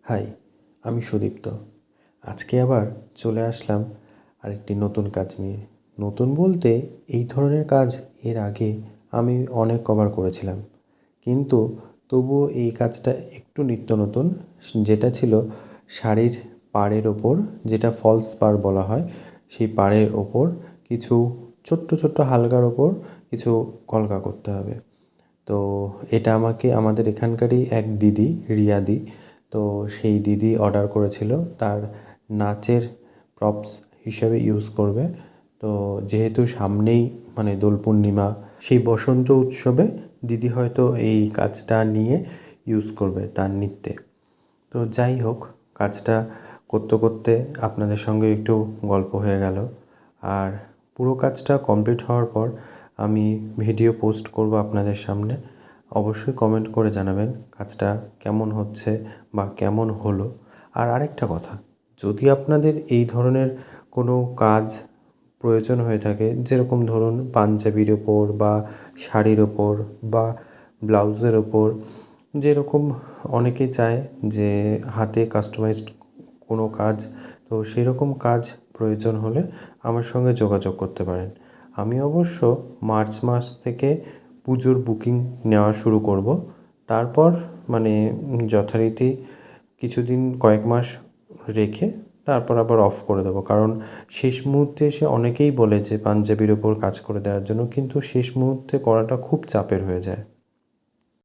High, আমি সুদীপ্ত। আজকে আবার চলে আসলাম আরেকটি নতুন কাজ নিয়ে। নতুন বলতে এই ধরনের কাজ এর আগে আমি অনেক কভার করেছিলাম, কিন্তু তবুও এই কাজটা একটু নিত্য নতুন। যেটা ছিল শাড়ির পাড়ের ওপর, যেটা ফলস পাড় বলা হয়, সেই পাড়ের ওপর কিছু ছোট্ট ছোট্ট হালকার ওপর কিছু কলকা করতে হবে। তো এটা আমাকে আমাদের এখানকারই এক দিদি, রিয়াদি, তো সেই দিদি অর্ডার করেছিল তার নাচের প্রপস হিসেবে ইউজ করবে। তো যেহেতু সামনেই মানে দোল পূর্ণিমা, সেই বসন্ত উৎসবে দিদি হয়তো এই কাজটা নিয়ে ইউজ করবে তার নৃত্যে। তো যাই হোক, কাজটা করতে করতে আপনাদের সঙ্গে একটু গল্প হয়ে গেল। আর পুরো কাজটা কমপ্লিট হওয়ার পর আমি ভিডিও পোস্ট করব আপনাদের সামনে। অবশ্যই কমেন্ট করে জানাবেন কাজটা কেমন হচ্ছে বা কেমন হলো। আর আরেকটা কথা, যদি আপনাদের এই ধরনের কোনো কাজ প্রয়োজন হয়ে থাকে, যেরকম ধরুন পাঞ্জাবির ওপর বা শাড়ির ওপর বা ব্লাউজের ওপর, যেরকম অনেকে চায় যে হাতে কাস্টমাইজড কোনো কাজ, তো সেরকম কাজ প্রয়োজন হলে আমার সঙ্গে যোগাযোগ করতে পারেন। আমি অবশ্য মার্চ মাস থেকে পুজোর বুকিং নেওয়া শুরু করব। তারপর মানে যথারীতি কিছুদিন, কয়েক মাস রেখে তারপর আবার অফ করে দেবো। কারণ শেষ মুহূর্তে এসে অনেকেই বলে যে পাঞ্জাবির ওপর কাজ করে দেওয়ার জন্য, কিন্তু শেষ মুহূর্তে করাটা খুব চাপের হয়ে যায়।